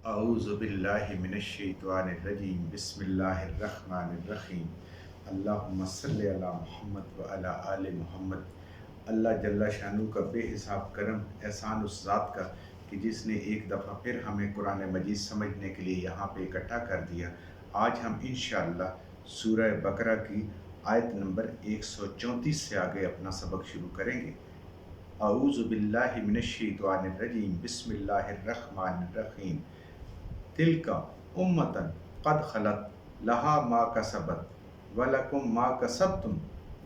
اعوذ باللہ من الشیطان الرجیم بسم اللہ الرحمن الرحیم اللہم صلی علی محمد وعلی آل محمد۔ اللہ جل شانہ کا بے حساب کرم احسان اس ذات کا کہ جس نے ایک دفعہ پھر ہمیں قرآن مجید سمجھنے کے لیے یہاں پہ اکٹھا کر دیا۔ آج ہم انشاءاللہ سورہ بقرہ کی آیت نمبر 134 سے آگے اپنا سبق شروع کریں گے۔ اعوذ باللہ من الشیطان الرجیم بسم اللہ الرحمن الرحیم تلک امتن قد خلت لہا ما کسبت ولکم ما کسبتم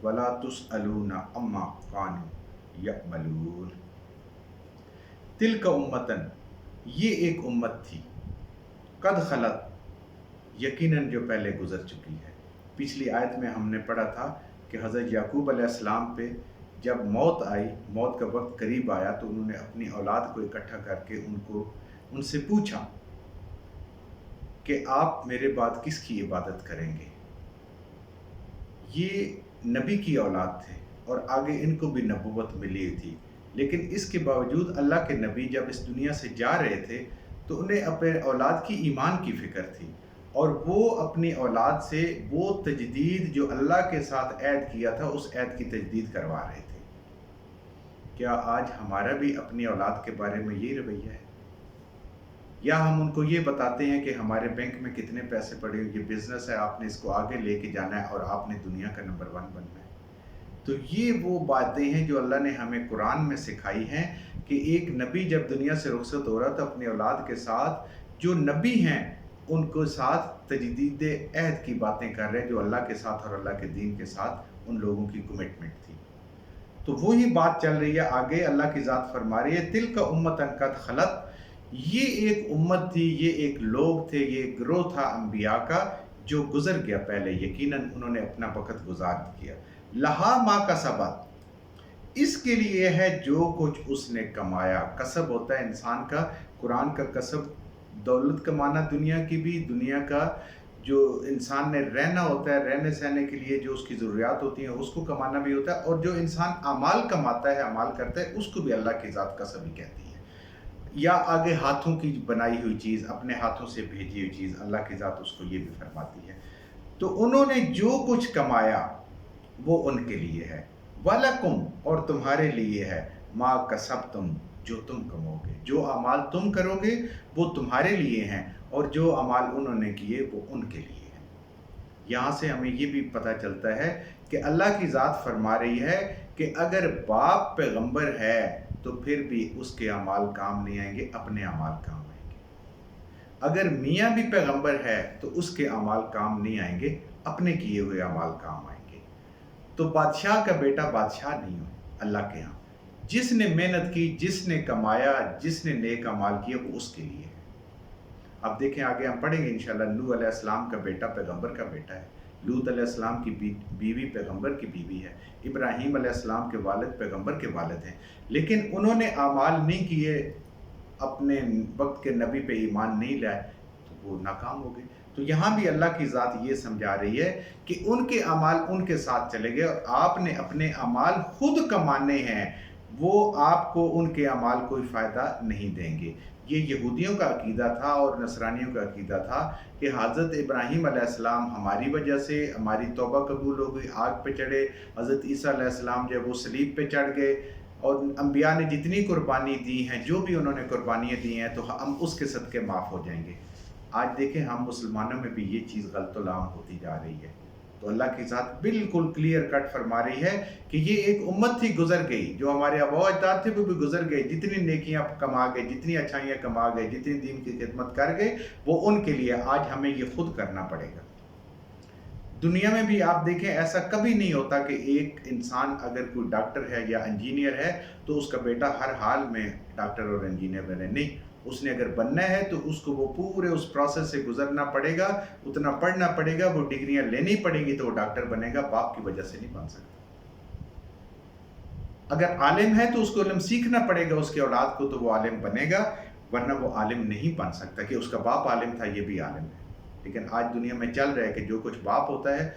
ولا تسألون عما کانوا یعملون۔ تلک امتن، یہ ایک امت تھی، قد خلت، یقیناً جو پہلے گزر چکی ہے۔ پچھلی آیت میں ہم نے پڑھا تھا کہ حضرت یعقوب علیہ السلام پہ جب موت آئی، موت کا وقت قریب آیا، تو انہوں نے اپنی اولاد کو اکٹھا کر کے ان سے پوچھا کہ آپ میرے بعد کس کی عبادت کریں گے؟ یہ نبی کی اولاد تھے اور آگے ان کو بھی نبوت ملی تھی، لیکن اس کے باوجود اللہ کے نبی جب اس دنیا سے جا رہے تھے تو انہیں اپنے اولاد کی ایمان کی فکر تھی، اور وہ اپنی اولاد سے وہ تجدید جو اللہ کے ساتھ عہد کیا تھا اس عہد کی تجدید کروا رہے تھے۔ کیا آج ہمارا بھی اپنی اولاد کے بارے میں یہ رویہ ہے؟ یا ہم ان کو یہ بتاتے ہیں کہ ہمارے بینک میں کتنے پیسے پڑے، یہ بزنس ہے، آپ نے اس کو آگے لے کے جانا ہے اور آپ نے دنیا کا نمبر 1 بننا ہے۔ تو یہ وہ باتیں ہیں جو اللہ نے ہمیں قرآن میں سکھائی ہیں کہ ایک نبی جب دنیا سے رخصت ہو رہا تو اپنی اولاد کے ساتھ، جو نبی ہیں ان کو ساتھ تجدید عہد کی باتیں کر رہے، جو اللہ کے ساتھ اور اللہ کے دین کے ساتھ ان لوگوں کی کمٹمنٹ تھی۔ تو وہی بات چل رہی ہے آگے، اللہ کی ذات فرما رہی ہے تلک امتن قد خلت، یہ ایک امت تھی، یہ ایک لوگ تھے، یہ ایک گروہ تھا انبیاء کا جو گزر گیا پہلے، یقیناً انہوں نے اپنا وقت گزار کیا۔ لہا ما کسبت، اس کے لیے ہے جو کچھ اس نے کمایا۔ کسب ہوتا ہے انسان کا، قرآن کا کسب دولت کمانا، دنیا کی بھی، دنیا کا جو انسان نے رہنا ہوتا ہے، رہنے سہنے کے لیے جو اس کی ضروریات ہوتی ہیں اس کو کمانا بھی ہوتا ہے، اور جو انسان اعمال کماتا ہے، اعمال کرتا ہے، اس کو بھی اللہ کی ذات کسب ہی کہتی ہے۔ یا آگے ہاتھوں کی بنائی ہوئی چیز، اپنے ہاتھوں سے بھیجی ہوئی چیز، اللہ کی ذات اس کو یہ بھی فرماتی ہے۔ تو انہوں نے جو کچھ کمایا وہ ان کے لیے ہے، وَلَكُمْ، اور تمہارے لیے ہے، مَا کَسَبْتُمْ، جو تم کماؤ گے، جو اعمال تم کرو گے وہ تمہارے لیے ہیں، اور جو اعمال انہوں نے کیے وہ ان کے لیے ہیں۔ یہاں سے ہمیں یہ بھی پتہ چلتا ہے کہ اللہ کی ذات فرما رہی ہے کہ اگر باپ پیغمبر ہے تو پھر بھی اس کے اعمال کام نہیں آئیں گے، اپنے اعمال کام آئیں گے۔ اگر میاں بھی پیغمبر ہے تو اس کے اعمال کام نہیں آئیں گے، اپنے کیے ہوئے اعمال کام آئیں گے۔ تو بادشاہ کا بیٹا بادشاہ نہیں ہو اللہ کے ہاں، جس نے محنت کی، جس نے کمایا، جس نے نیک اعمال کیا وہ اس کے لیے ہے۔ اب دیکھیں آگے ہم پڑھیں گے انشاءاللہ، نوح علیہ السلام کا بیٹا پیغمبر کا بیٹا ہے، لوط علیہ السلام کی بیوی پیغمبر کی بیوی ہے، ابراہیم علیہ السلام کے والد پیغمبر کے والد ہیں، لیکن انہوں نے اعمال نہیں کیے، اپنے وقت کے نبی پہ ایمان نہیں لائے تو وہ ناکام ہو گئے۔ تو یہاں بھی اللہ کی ذات یہ سمجھا رہی ہے کہ ان کے اعمال ان کے ساتھ چلے گئے، اور آپ نے اپنے اعمال خود کمانے ہیں، وہ آپ کو ان کے اعمال کوئی فائدہ نہیں دیں گے۔ یہ یہودیوں کا عقیدہ تھا اور نصرانیوں کا عقیدہ تھا کہ حضرت ابراہیم علیہ السلام ہماری وجہ سے، ہماری توبہ قبول ہو گئی، آگ پہ چڑھے، حضرت عیسیٰ علیہ السلام جب وہ صلیب پہ چڑھ گئے، اور انبیاء نے جتنی قربانی دی ہیں، جو بھی انہوں نے قربانیاں دی ہیں، تو ہم اس کے صدقے معاف ہو جائیں گے۔ آج دیکھیں ہم مسلمانوں میں بھی یہ چیز غلط و عام ہوتی جا رہی ہے۔ تو اللہ کی ذات بالکل کلیئر کٹ فرما رہی ہے کہ یہ ایک امت تھی گزر گئی، جو ہمارے آباء و اجداد تھے وہ بھی گزر گئے، جتنی نیکیاں کما گئے، جتنی اچھائیاں کما گئے، جتنی دین کی خدمت کر گئے، وہ ان کے لیے۔ آج ہمیں یہ خود کرنا پڑے گا۔ دنیا میں بھی آپ دیکھیں ایسا کبھی نہیں ہوتا کہ ایک انسان اگر کوئی ڈاکٹر ہے یا انجینئر ہے تو اس کا بیٹا ہر حال میں ڈاکٹر اور انجینئر بنے، نہیں۔ اس نے اگر بننا ہے تو اس کو وہ پورے اس پروسیس سے گزرنا پڑے گا، اتنا پڑھنا پڑے گا، وہ ڈگریاں لینی پڑیں گی تو وہ ڈاکٹر بنے گا، باپ کی وجہ سے نہیں بن سکتا۔ اگر عالم ہے تو اس کو علم سیکھنا پڑے گا اس کے اولاد کو، تو وہ عالم بنے گا، ورنہ وہ عالم نہیں بن سکتا کہ اس کا باپ عالم تھا یہ بھی عالم ہے۔ لیکن آج دنیا میں چل رہا ہے کہ جو کچھ باپ ہوتا ہے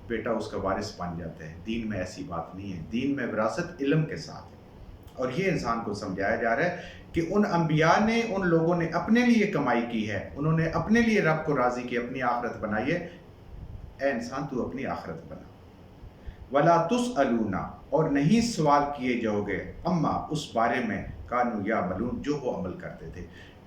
بیٹا اس کا وارث بن جاتا ہے۔ دین میں ایسی بات نہیں ہے، دین میں وراثت علم کے ساتھ ہے۔ اور یہ انسان کو سمجھایا جا رہا ہے کہ ان انبیاء نے، ان لوگوں نے اپنے لیے کمائی کی ہے، انہوں نے اپنے لیے رب کو راضی کی، اپنی آخرت بنائی ہے۔ اے انسان تو اپنی آخرت بنا۔ وَلَا تُسْأَلُونَ، اور نہیں سوال کیے جاؤ گے، اما اس بارے میں کانوا یعملون جو وہ عمل کرتے تھے۔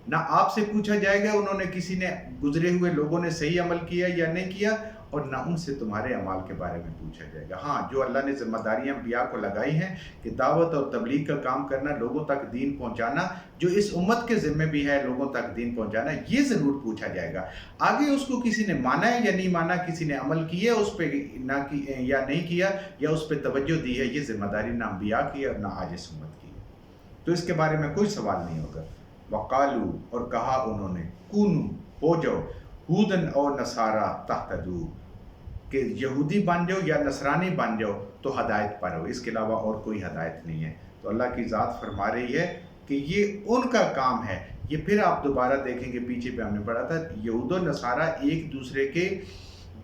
نہ آپ سے پوچھا جائے گا انہوں نے، کسی نے گزرے ہوئے لوگوں نے صحیح عمل کیا یا نہیں کیا، اور نہ ان سے تمہارے اعمال کے بارے میں پوچھا جائے گا۔ ہاں، جو اللہ نے ذمہ داریاں انبیاء کو لگائی ہیں کہ دعوت اور تبلیغ کا کام کرنا، لوگوں تک دین پہنچانا، جو اس امت کے ذمہ بھی ہے لوگوں تک دین پہنچانا، یہ ضرور پوچھا جائے گا۔ آگے اس کو کسی نے مانا ہے یا نہیں مانا، کسی نے عمل کیا اس پہ نہ یا نہیں کیا، یا اس پہ توجہ دی ہے، یہ ذمہ داری نہ انبیاء کی ہے اور نہ آج اس امت کی ہے، تو اس کے بارے میں کوئی سوال نہیں ہوگا۔ وقالو، اور کہا انہوں نے، کونو، ہو جاؤ، ہودن اور نصارا تہتدو، کہ یہودی بن جاؤ یا نصرانی بن جاؤ تو ہدایت پر ہو، اس کے علاوہ اور کوئی ہدایت نہیں ہے۔ تو اللہ کی ذات فرما رہی ہے کہ یہ ان کا کام ہے۔ یہ پھر آپ دوبارہ دیکھیں گے، پیچھے پہ ہم نے پڑھا تھا، یہود و نصارہ ایک دوسرے کے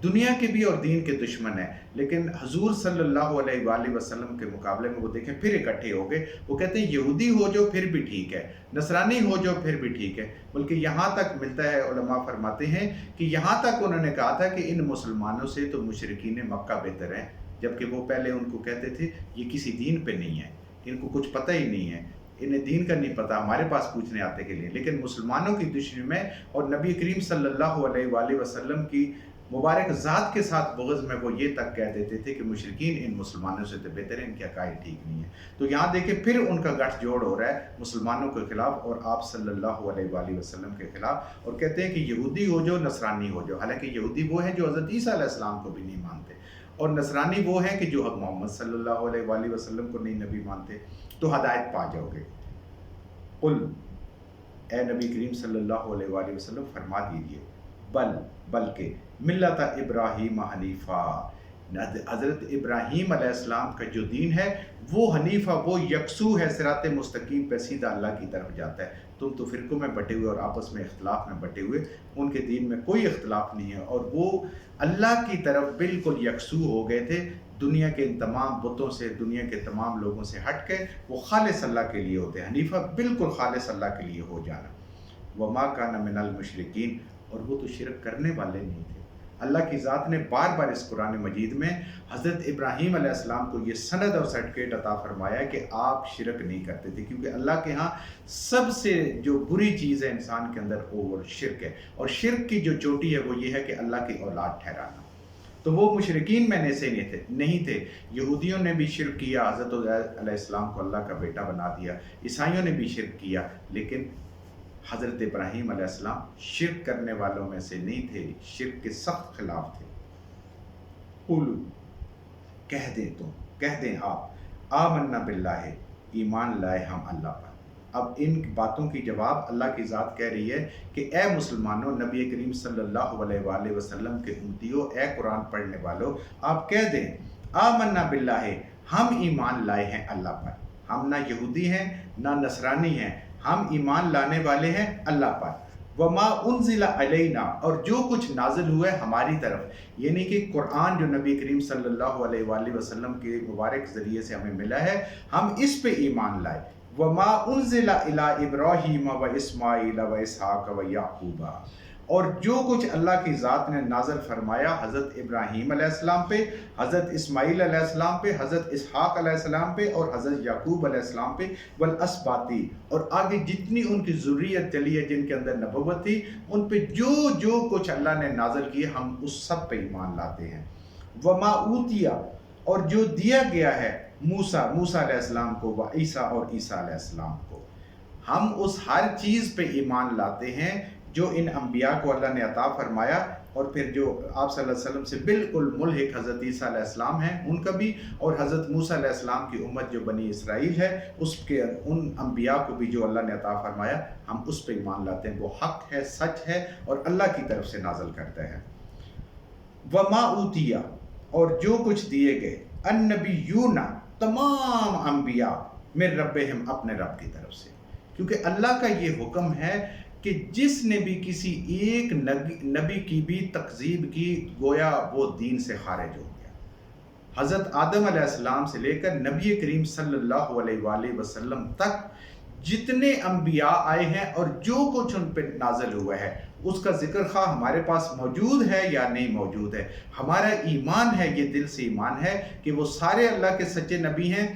دنیا کے بھی اور دین کے دشمن ہیں، لیکن حضور صلی اللہ علیہ وآلہ وسلم کے مقابلے میں وہ دیکھیں پھر اکٹھے ہو گئے۔ وہ کہتے ہیں یہودی ہو جاؤ پھر بھی ٹھیک ہے، نصرانی ہو جاؤ پھر بھی ٹھیک ہے، بلکہ یہاں تک ملتا ہے، علماء فرماتے ہیں کہ یہاں تک انہوں نے کہا تھا کہ ان مسلمانوں سے تو مشرکین مکہ بہتر ہیں، جبکہ وہ پہلے ان کو کہتے تھے یہ کسی دین پہ نہیں ہے، ان کو کچھ پتہ ہی نہیں ہے، انہیں دین کا نہیں پتہ، ہمارے پاس پوچھنے آتے کے لیے۔ لیکن مسلمانوں کی دشمنی میں اور نبی کریم صلی اللہ علیہ وآلہ وسلم کی مبارک ذات کے ساتھ بغض میں وہ یہ تک کہہ دیتے تھے کہ مشرکین ان مسلمانوں سے تو بہتر ہیں، ان کے عقائد ٹھیک نہیں ہے۔ تو یہاں دیکھیں پھر ان کا گٹھ جوڑ ہو رہا ہے مسلمانوں کے خلاف اور آپ صلی اللہ علیہ وآلہ وسلم کے خلاف، اور کہتے ہیں کہ یہودی ہو جاؤ، نصرانی ہو جاؤ، حالانکہ یہودی وہ ہیں جو حضرت عیسیٰ علیہ السلام کو بھی نہیں مانتے، اور نصرانی وہ ہیں کہ جو حضرت محمد صلی اللہ علیہ وآلہ وسلم کو نہیں نبی مانتے، تو ہدایت پا جاؤ گے۔ قل، اے نبی کریم صلی اللہ علیہ وآلہ وسلم فرما دیجئے، بلکہ ملت ابراہیم حنیفہ، حضرت ابراہیم علیہ السلام کا جو دین ہے وہ حنیفہ، وہ یکسو ہے، صراط مستقیم پہ سیدھا اللہ کی طرف جاتا ہے۔ تم تو فرقوں میں بٹے ہوئے اور آپس میں اختلاف میں بٹے ہوئے، ان کے دین میں کوئی اختلاف نہیں ہے، اور وہ اللہ کی طرف بالکل یکسو ہو گئے تھے، دنیا کے ان تمام بتوں سے، دنیا کے تمام لوگوں سے ہٹ کے وہ خالص اللہ کے لیے ہوتے ہیں۔ حنیفہ بالکل خالص اللہ کے لیے ہو جانا۔ وما کان من المشرکین، اور وہ تو شرک کرنے والے نہیں تھے۔ اللہ کی ذات نے بار بار اس قرآن مجید میں حضرت ابراہیم علیہ السلام کو یہ سند اور سرٹیفکیٹ عطا فرمایا کہ آپ شرک نہیں کرتے تھے، کیونکہ اللہ کے ہاں سب سے جو بری چیز ہے انسان کے اندر وہ شرک ہے، اور شرک کی جو چوٹی ہے وہ یہ ہے کہ اللہ کی اولاد ٹھہرانا۔ تو وہ مشرکین میں سے نہیں تھے، یہودیوں نے بھی شرک کیا، حضرت علیہ السلام کو اللہ کا بیٹا بنا دیا، عیسائیوں نے بھی شرک کیا، لیکن حضرت ابراہیم علیہ السلام شرک کرنے والوں میں سے نہیں تھے، شرک کے سخت خلاف تھے۔ قولو، کہہ دیں آپ، آمنا باللہ، ایمان لائے ہم اللہ پر۔ اب ان باتوں کی جواب اللہ کی ذات کہہ رہی ہے کہ اے مسلمانوں، نبی کریم صلی اللہ علیہ وآلہ وسلم کے امتیوں، اے قرآن پڑھنے والوں، آپ کہہ دیں آمنا باللہ، ہم ایمان لائے ہیں اللہ پر۔ ہم نہ یہودی ہیں نہ نصرانی ہیں، ہم ایمان لانے والے ہیں اللہ پر۔ وما انزل علینا، اور جو کچھ نازل ہوا ہے ہماری طرف، یعنی کہ قرآن جو نبی کریم صلی اللہ علیہ وآلہ وسلم کے مبارک ذریعے سے ہمیں ملا ہے، ہم اس پہ ایمان لائے۔ وما انزل الی ابراہیم و اسماعیل و اسحاق و یعقوب، اور جو کچھ اللہ کی ذات نے نازل فرمایا حضرت ابراہیم علیہ السلام پہ، حضرت اسماعیل علیہ السلام پہ، حضرت اسحاق علیہ السلام پہ اور حضرت یعقوب علیہ السلام پہ، والاسباطی، اور آگے جتنی ان کی ذریت چلی ہے جن کے اندر نبوت تھی، ان پہ جو کچھ اللہ نے نازل کیے ہم اس سب پہ ایمان لاتے ہیں۔ وما اوتیا، اور جو دیا گیا ہے موسیٰ علیہ السلام کو، و عیسیٰ اور عیسیٰ علیہ السلام کو، ہم اس ہر چیز پہ ایمان لاتے ہیں جو ان انبیاء کو اللہ نے عطا فرمایا، اور پھر جو آپ صلی اللہ علیہ وسلم سے بالکل ملحق حضرت عیسیٰ علیہ السلام ہیں ان کا بھی، اور حضرت موسیٰ علیہ السلام کی امت جو بنی اسرائیل ہے اس کے ان انبیاء کو بھی جو اللہ نے عطا فرمایا، ہم اس پہ ایمان لاتے ہیں، وہ حق ہے، سچ ہے اور اللہ کی طرف سے نازل کرتا ہے۔ وما اوتیا، اور جو کچھ دیے گئے، النبیون، تمام انبیاء، من ربہم، اپنے رب کی طرف سے، کیونکہ اللہ کا یہ حکم ہے کہ جس نے بھی کسی ایک نبی کی بھی تکذیب کی، گویا وہ دین سے خارج ہو گیا۔ حضرت آدم علیہ السلام سے لے کر نبی کریم صلی اللہ علیہ وآلہ وسلم تک جتنے انبیاء آئے ہیں اور جو کچھ ان پہ نازل ہوا ہے اس کا ذکر خواہ ہمارے پاس موجود ہے یا نہیں موجود ہے، ہمارا ایمان ہے، یہ دل سے ایمان ہے کہ وہ سارے اللہ کے سچے نبی ہیں،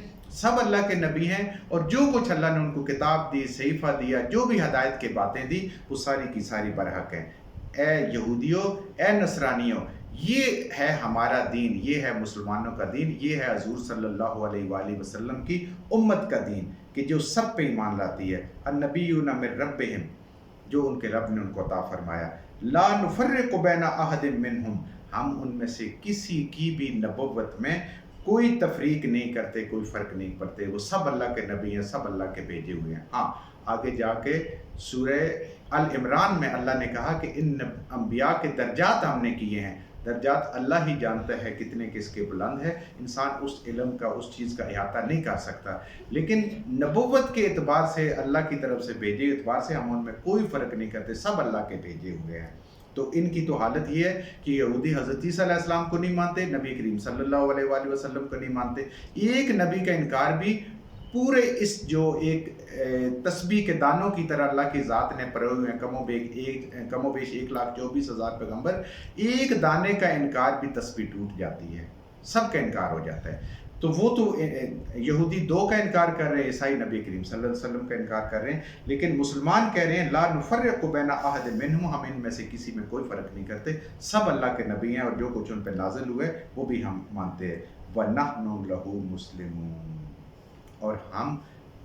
سب اللہ کے نبی ہیں، اور جو کچھ اللہ نے ان کو کتاب دی، صحیفہ دیا، جو بھی ہدایت کی باتیں دی، وہ ساری کی ساری برحق ہیں۔ اے یہودیوں، اے نصرانیوں، یہ ہے ہمارا دین، یہ ہے مسلمانوں کا دین، یہ ہے حضور صلی اللہ علیہ وآلہ وسلم کی امت کا دین کہ جو سب پہ ایمان لاتی ہے۔ النبیون من ربہم، جو ان کے رب نے ان کو عطا فرمایا، لا نفرق بین احد منہم، ہم ان میں سے کسی کی بھی نبوت میں کوئی تفریق نہیں کرتے، کوئی فرق نہیں کرتے، وہ سب اللہ کے نبی ہیں، سب اللہ کے بھیجے ہوئے ہیں۔ ہاں، آگے جا کے سورہ ال-عمران میں اللہ نے کہا کہ ان انبیاء کے درجات ہم نے کیے ہیں، درجات اللہ ہی جانتا ہے کتنے کس کے بلند ہے، انسان اس علم کا، اس چیز کا احاطہ نہیں کر سکتا، لیکن نبوت کے اعتبار سے، اللہ کی طرف سے بھیجے اعتبار سے ہم ان میں کوئی فرق نہیں کرتے، سب اللہ کے بھیجے ہوئے ہیں۔ تو ان کی تو حالت یہ ہے کہ یہودی حضرت عیسیٰ علیہ السلام کو نہیں مانتے، نبی کریم صلی اللہ علیہ وآلہ وسلم کو نہیں مانتے، ایک نبی کا انکار بھی پورے اس جو ایک تسبیح کے دانوں کی طرح اللہ کی ذات نے پرے ہوئے ہیں، کم و بیش 1,24,000 پیغمبر، ایک دانے کا انکار بھی تسبیح ٹوٹ جاتی ہے، سب کا انکار ہو جاتا ہے۔ تو وہ تو یہودی 2 کا انکار کر رہے ہیں، عیسائی نبی کریم صلی اللہ علیہ وسلم کا انکار کر رہے ہیں، لیکن مسلمان کہہ رہے ہیں لا نفرق بین احد منہم، ہم ان میں سے کسی میں کوئی فرق نہیں کرتے، سب اللہ کے نبی ہیں اور جو کچھ ان پہ نازل ہوئے وہ بھی ہم مانتے ہیں۔ وَنَحْنُ لَهُ مُسْلِمُونَ، اور ہم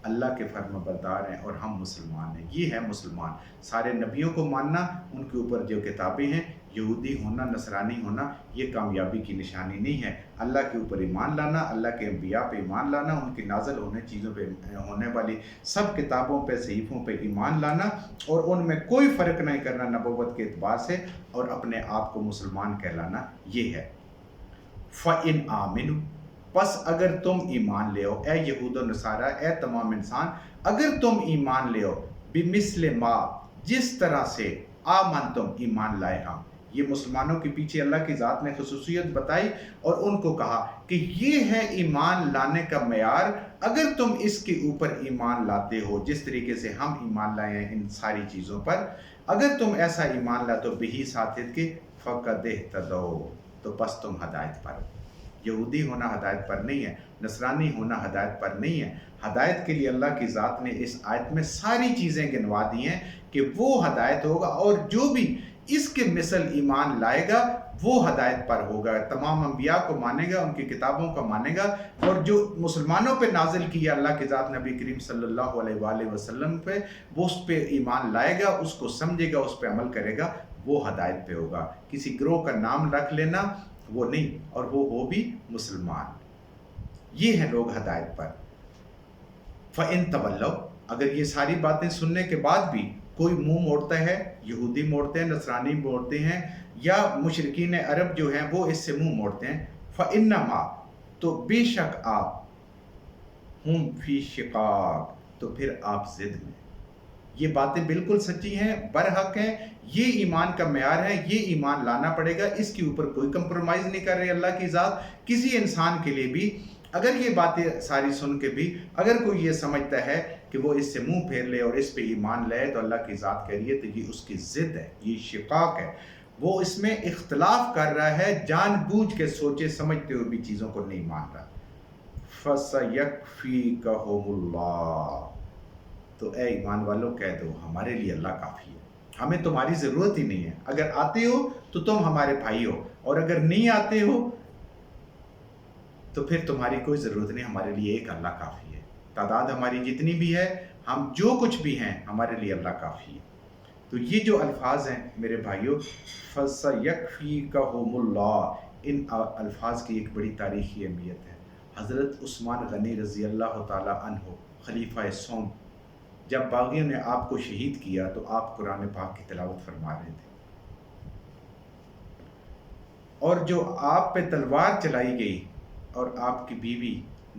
اللہ کے فرما بردار ہیں اور ہم مسلمان ہیں۔ یہ ہے مسلمان، سارے نبیوں کو ماننا، ان کے اوپر جو کتابیں ہیں، یہودی ہونا، نصرانی ہونا، یہ کامیابی کی نشانی نہیں ہے۔ اللہ کے اوپر ایمان لانا، اللہ کے انبیاء پہ ایمان لانا، ان کی نازل ہونے چیزوں پہ ہونے والی سب کتابوں پہ، صحیفوں پہ ایمان لانا، اور ان میں کوئی فرق نہیں کرنا نبوت کے اعتبار سے، اور اپنے آپ کو مسلمان کہلانا، یہ ہے۔ فَإِنْ آمِنُوا، پس اگر تم ایمان لے ہو، اے یہود و نصارہ، اے تمام انسان، اگر تم ایمان لے ہو، بِمِثْلِ مَا، جس طرح سے آمنتم، ایمان لائے ہم، یہ مسلمانوں کے پیچھے اللہ کی ذات نے خصوصیت بتائی اور ان کو کہا کہ یہ ہے ایمان لانے کا معیار، اگر تم اس کے اوپر ایمان لاتے ہو جس طریقے سے ہم ایمان لائے ہیں ان ساری چیزوں پر، اگر تم ایسا ایمان لاتے ہو بہی ساتھ کے فَقَدْ اهْتَدَوْا، تو پس تم ہدایت پر ہو۔ یہودی ہونا ہدایت پر نہیں ہے، نصرانی ہونا ہدایت پر نہیں ہے۔ ہدایت کے لیے اللہ کی ذات نے اس آیت میں ساری چیزیں گنوا دی ہیں کہ وہ ہدایت ہوگا، اور جو بھی اس کے مثل ایمان لائے گا وہ ہدایت پر ہوگا، تمام انبیاء کو مانے گا، ان کی کتابوں کو مانے گا، اور جو مسلمانوں پہ نازل کیا اللہ کی ذات نبی کریم صلی اللہ علیہ وآلہ وسلم پہ، وہ اس پہ ایمان لائے گا، اس کو سمجھے گا، اس پہ عمل کرے گا، وہ ہدایت پہ ہوگا۔ کسی گروہ کا نام رکھ لینا وہ نہیں، اور وہ ہو بھی مسلمان، یہ ہیں لوگ ہدایت پر۔ فَإِن تَوَلَّوْا، اگر یہ ساری باتیں سننے کے بعد بھی کوئی منہ موڑتا ہے، یہودی موڑتے ہیں، نصرانی موڑتے ہیں، یا مشرکین عرب جو ہیں وہ اس سے منہ موڑتے ہیں، فَإِنَّمَا، تو بے شک آپ، ہم فی شقاق، تو پھر آپ ضد میں، یہ باتیں بالکل سچی ہیں، برحق ہیں، یہ ایمان کا معیار ہے، یہ ایمان لانا پڑے گا، اس کے اوپر کوئی کمپرومائز نہیں کر رہے اللہ کی ذات کسی انسان کے لیے بھی۔ اگر یہ باتیں ساری سن کے بھی اگر کوئی یہ سمجھتا ہے کہ وہ اس سے منہ پھیر لے اور اس پہ ایمان لے، تو اللہ کی ذات کہہ رہی ہے تو یہ اس کی ضد ہے، یہ شقاق ہے، وہ اس میں اختلاف کر رہا ہے، جان بوجھ کے سوچے سمجھتے ہوئے بھی چیزوں کو نہیں مان رہا۔ فَسَيَكْفِيكَهُمُ اللَّهُ، تو اے ایمان والوں کہہ دو ہمارے لیے اللہ کافی ہے، ہمیں تمہاری ضرورت ہی نہیں ہے، اگر آتے ہو تو تم ہمارے بھائی ہو، اور اگر نہیں آتے ہو تو پھر تمہاری کوئی ضرورت نہیں، ہمارے لیے ایک اللہ کافی ہے، تعداد ہماری جتنی بھی ہے، ہم جو کچھ بھی ہیں، ہمارے لیے اللہ کافی ہے۔ تو یہ جو الفاظ ہیں میرے بھائیوں، فَسَيَكْفِيكَهُمُ اللَّهُ، ان الفاظ کی ایک بڑی تاریخی اہمیت ہے۔ حضرت عثمان غنی رضی اللہ تعالی عنہ، خلیفہ سوم، جب باغیوں نے آپ کو شہید کیا تو آپ قرآن پاک کی تلاوت فرما رہے تھے، اور جو آپ پہ تلوار چلائی گئی اور آپ کی بیوی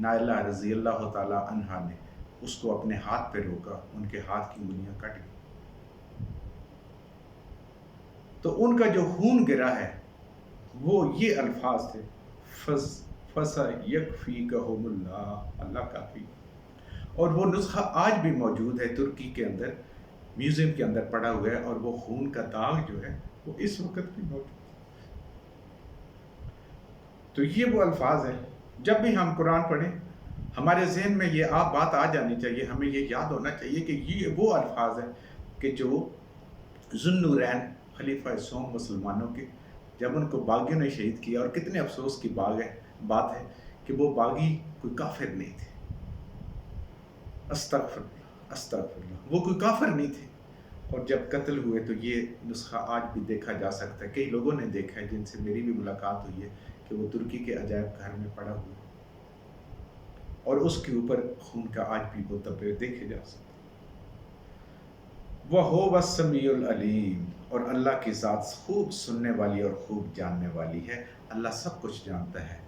نائلہ رضی اللہ تعالی عنہا نے اس کو اپنے ہاتھ پہ روکا، ان کے ہاتھ کی انگلیاں کٹ گئی، تو ان کا جو خون گرا ہے وہ یہ الفاظ تھے، فَسَيَكْفِيكَهُمُ اللَّهُ، اللہ کافی۔ اور وہ نسخہ آج بھی موجود ہے ترکی کے اندر، میوزیم کے اندر پڑا ہوا ہے، اور وہ خون کا داغ جو ہے وہ اس وقت بھی موجود ہے۔ تو یہ وہ الفاظ ہیں، جب بھی ہم قرآن پڑھیں ہمارے ذہن میں یہ بات آ جانی چاہیے، ہمیں یہ یاد ہونا چاہیے کہ یہ وہ الفاظ ہیں کہ جو ذوالنورین خلیفہ سوم مسلمانوں کے، جب ان کو باغیوں نے شہید کیا، اور کتنے افسوس کی بات ہے کہ وہ باغی کوئی کافر نہیں تھے، استغفر اللہ استغفر اللہ، وہ کوئی کافر نہیں تھے، اور جب قتل ہوئے تو یہ نسخہ آج بھی دیکھا جا سکتا ہے۔ کئی لوگوں نے دیکھا ہے جن سے میری بھی ملاقات ہوئی ہے کہ وہ ترکی کے عجائب گھر میں پڑا ہوا ہے، اور اس کے اوپر خون کا آج بھی وہ دبے دیکھے جا سکتے ہیں۔ وَهُوَ السَّمِيعُ الْعَلِيمُ، اور اللہ کی ذات خوب سننے والی اور خوب جاننے والی ہے۔ اللہ سب کچھ جانتا ہے،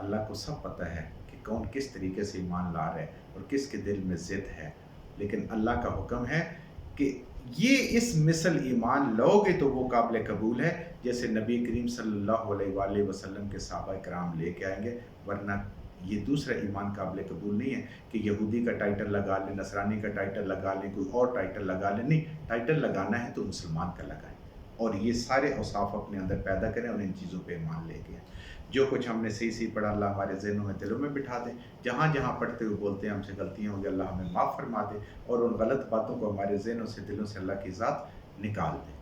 اللہ کو سب پتہ ہے کہ کون کس طریقے سے ایمان لا رہا ہے اور کس کے دل میں ضد ہے، لیکن اللہ کا حکم ہے کہ یہ اس مثل ایمان لو گے تو وہ قابل قبول ہے، جیسے نبی کریم صلی اللہ علیہ وآلہ وسلم کے صحابہ کرام لے کے آئیں گے، ورنہ یہ دوسرا ایمان قابل قبول نہیں ہے کہ یہودی کا ٹائٹل لگا لیں، نصرانی کا ٹائٹل لگا لیں، کوئی اور ٹائٹل لگا لیں۔ نہیں، ٹائٹل لگانا ہے تو مسلمان کا لگائیں، اور یہ سارے اوصاف اپنے اندر پیدا کریں اور ان چیزوں پہ ایمان لے کے آئیں۔ جو کچھ ہم نے صحیح پڑھا اللہ ہمارے ذہنوں میں دلوں میں بٹھا دے، جہاں جہاں پڑھتے ہوئے بولتے ہیں ہم سے غلطیاں ہوں گی، اللہ ہمیں معاف فرما دے، اور ان غلط باتوں کو ہمارے ذہنوں سے دلوں سے اللہ کی ذات نکال دے۔